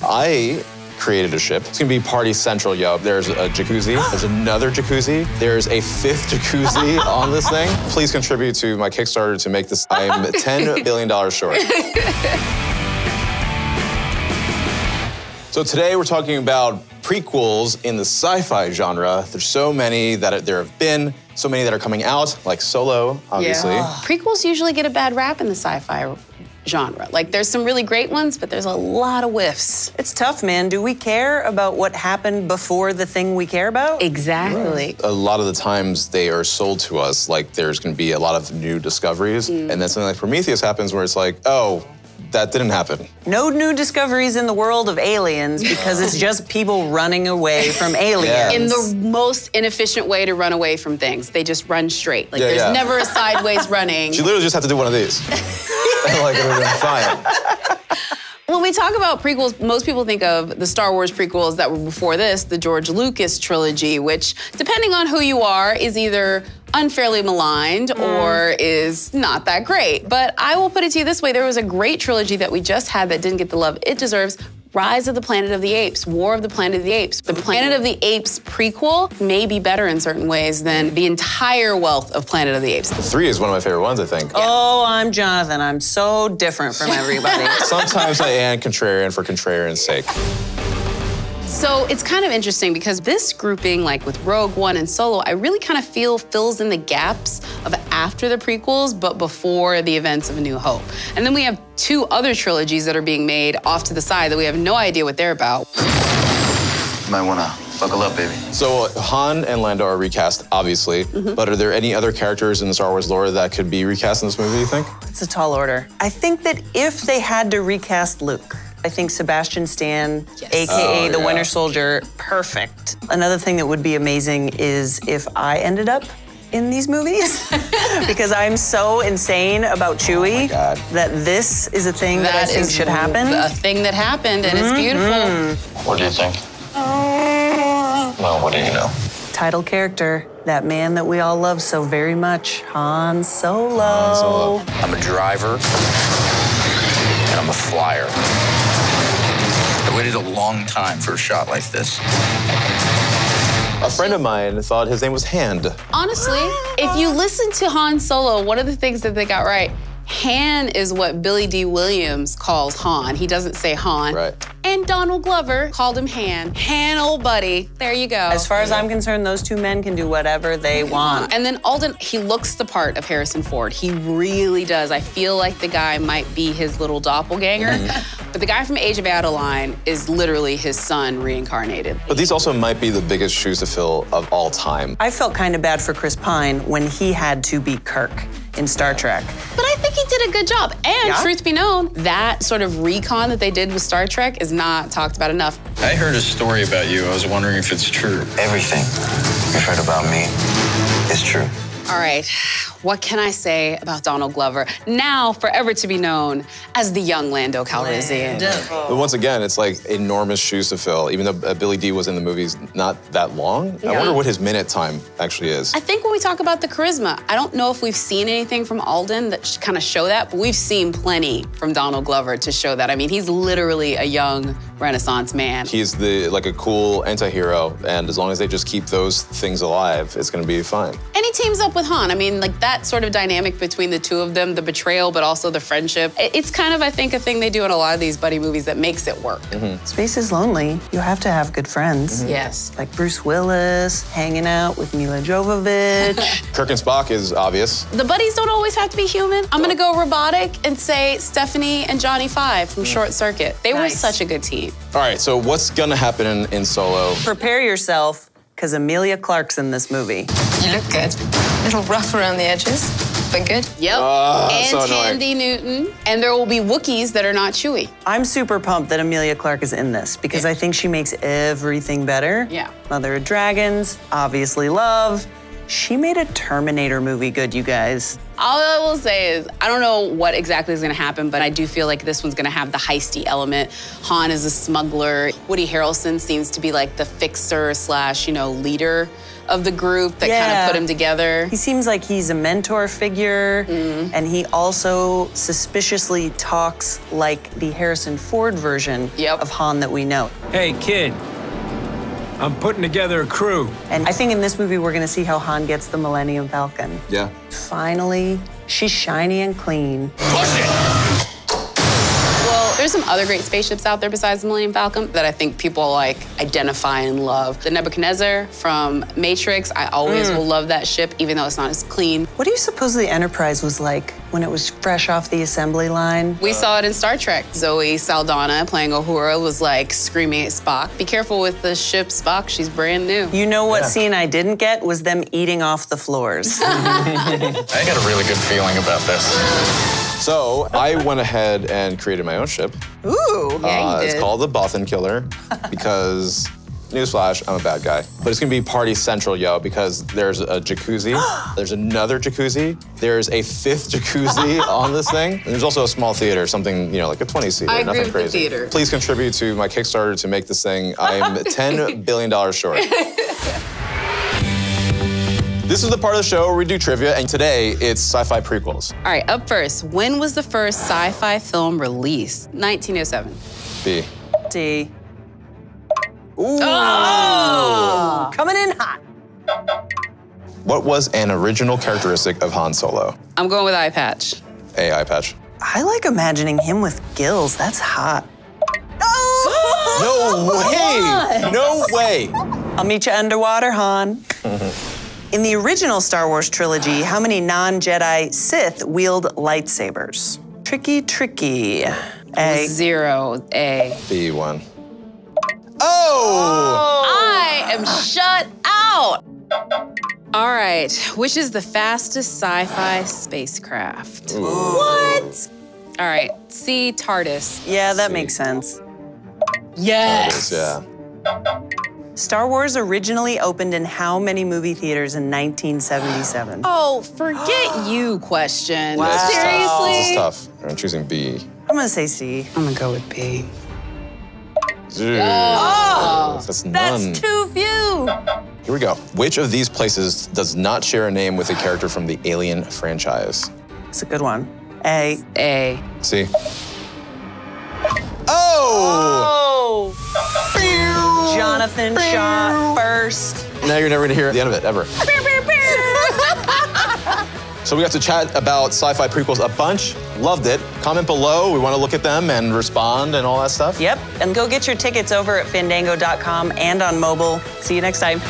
I created a ship. It's gonna be party central, yo. There's a jacuzzi, there's another jacuzzi, there's a 5th jacuzzi on this thing. Please contribute to my Kickstarter to make this. I'm $10 billion short. So today we're talking about prequels in the sci-fi genre. There's so many that there have been, so many that are coming out, like Solo, obviously. Yeah. Prequels usually get a bad rap in the sci-fi genre. Like, there's some really great ones, but there's a lot of whiffs. It's tough, man. Do we care about what happened before the thing we care about? Exactly. Right. A lot of the times they are sold to us like there's gonna be a lot of new discoveries, and then something like Prometheus happens where it's like, oh, that didn't happen. No new discoveries in the world of aliens because it's just people running away from aliens. Yeah. In the most inefficient way to run away from things. They just run straight. Like, there's never a sideways running. She literally just had to do one of these. Like, it would have been fine. When we talk about prequels, most people think of the Star Wars prequels that were before this, the George Lucas trilogy, which, depending on who you are, is either unfairly maligned or is not that great. But I will put it to you this way, there was a great trilogy that we just had that didn't get the love it deserves. Rise of the Planet of the Apes, War of the Planet of the Apes. The Planet of the Apes prequel may be better in certain ways than the entire wealth of Planet of the Apes. 3 is one of my favorite ones, I think. Oh, I'm Jonathan. I'm so different from everybody. Sometimes I am contrarian for contrarian's sake. So it's kind of interesting because this grouping, like with Rogue One and Solo, I really kind of feel fills in the gaps of after the prequels, but before the events of A New Hope. And then we have 2 other trilogies that are being made off to the side that we have no idea what they're about. You might wanna buckle up, baby. So Han and Lando are recast, obviously, but are there any other characters in the Star Wars lore that could be recast in this movie, you think? It's a tall order. I think that if they had to recast Luke, I think Sebastian Stan, AKA the Winter Soldier, perfect. Another thing that would be amazing is if I ended up in these movies because I'm so insane about Chewie that this is a thing that I think should happen. A thing that happened and it's beautiful. What do you think? Well, what do you know? Title character, that man that we all love so very much, Han Solo. I'm a driver and I'm a flyer. I waited a long time for a shot like this. A friend of mine thought his name was Hand. Honestly, if you listen to Han Solo, one of the things that they got right, Han is what Billy D. Williams calls Han. He doesn't say Han. Right. And Donald Glover called him Han. Han, old buddy. There you go. As far as I'm concerned, those 2 men can do whatever they want. And then Alden, he looks the part of Harrison Ford. He really does. I feel like the guy might be his little doppelganger. But the guy from Age of Adeline is literally his son reincarnated. But these also might be the biggest shoes to fill of all time. I felt kind of bad for Chris Pine when he had to be Kirk in Star Trek. But I think he did a good job. And truth be known, that sort of recon that they did with Star Trek is not talked about enough. I heard a story about you. I was wondering if it's true. Everything you've heard about me is true. All right, what can I say about Donald Glover? Now forever to be known as the young Lando Calrissian. But once again, it's like enormous shoes to fill, even though Billy D was in the movies not that long. I wonder what his minute time actually is. I think when we talk about the charisma, I don't know if we've seen anything from Alden that kind of show that, but we've seen plenty from Donald Glover to show that. I mean, he's literally a young Renaissance man. He's like a cool anti-hero, and as long as they just keep those things alive, it's gonna be fine. And he teams up with Han. I mean, like that sort of dynamic between the 2 of them, the betrayal, but also the friendship. It's kind of, I think, a thing they do in a lot of these buddy movies that makes it work. Space is lonely. You have to have good friends. Yes. Like Bruce Willis, hanging out with Mila Jovovich. Kirk and Spock is obvious. The buddies don't always have to be human. I'm gonna go robotic and say Stephanie and Johnny Five from Short Circuit. They were such a good team. All right, so what's gonna happen in Solo? Prepare yourself, because Emilia Clarke's in this movie. You look good. A little rough around the edges, but good. Yep, and so Tandy Newton. And there will be Wookiees that are not Chewie. I'm super pumped that Emilia Clarke is in this because I think she makes everything better. Yeah. Mother of Dragons, obviously love. She made a Terminator movie good, you guys. All I will say is, I don't know what exactly is gonna happen, but I do feel like this one's gonna have the heisty element. Han is a smuggler. Woody Harrelson seems to be like the fixer slash, leader of the group that kind of put him together. He seems like he's a mentor figure, and he also suspiciously talks like the Harrison Ford version of Han that we know. Hey, kid. I'm putting together a crew. And I think in this movie, we're gonna see how Han gets the Millennium Falcon. Yeah. Finally, she's shiny and clean. Push it! Well, there's some other great spaceships out there besides the Millennium Falcon that I think people like identify and love. The Nebuchadnezzar from Matrix, I always will love that ship, even though it's not as clean. What do you suppose the Enterprise was like when it was fresh off the assembly line? We saw it in Star Trek. Zoe Saldana playing Uhura was like screaming at Spock, "Be careful with the ship, Spock, she's brand new." You know what scene I didn't get was them eating off the floors. I got a really good feeling about this. So I went ahead and created my own ship. Ooh. Yeah, you did. It's called the Bothan Killer because, newsflash, I'm a bad guy. But it's gonna be party central, yo, because there's a jacuzzi, there's another jacuzzi, there's a 5th jacuzzi on this thing, and there's also a small theater, something, you know, like a 20-seater, I agree nothing with the crazy. theater. Please contribute to my Kickstarter to make this thing. I'm $10 billion short. This is the part of the show where we do trivia, and today it's sci-fi prequels. All right, up first, when was the first sci-fi film released? 1907. B. D. Ooh. Oh! Coming in hot. What was an original characteristic of Han Solo? I'm going with eye patch. A, eye patch. I like imagining him with gills. That's hot. No way! No way! I'll meet you underwater, Han. In the original Star Wars trilogy, how many non-Jedi Sith wield lightsabers? Tricky, tricky. A. 0, A. B, 1. Oh! I am shut out. All right, which is the fastest sci-fi spacecraft? What? All right, C, TARDIS. Yeah, that makes sense. Yes. Yeah. Star Wars originally opened in how many movie theaters in 1977? Oh, forget you question. Wow. This is Seriously? This is tough. I'm choosing B. I'm gonna say C. I'm gonna go with B. Dude, Oh, that's none. That's too few. Here we go. Which of these places does not share a name with a character from the Alien franchise? That's a good one. A. A. C. Oh! Jonathan shot first. Now you're never gonna hear the end of it, ever. So we got to chat about sci-fi prequels a bunch. Loved it. Comment below. We want to look at them and respond and all that stuff. Yep, and go get your tickets over at Fandango.com and on mobile. See you next time.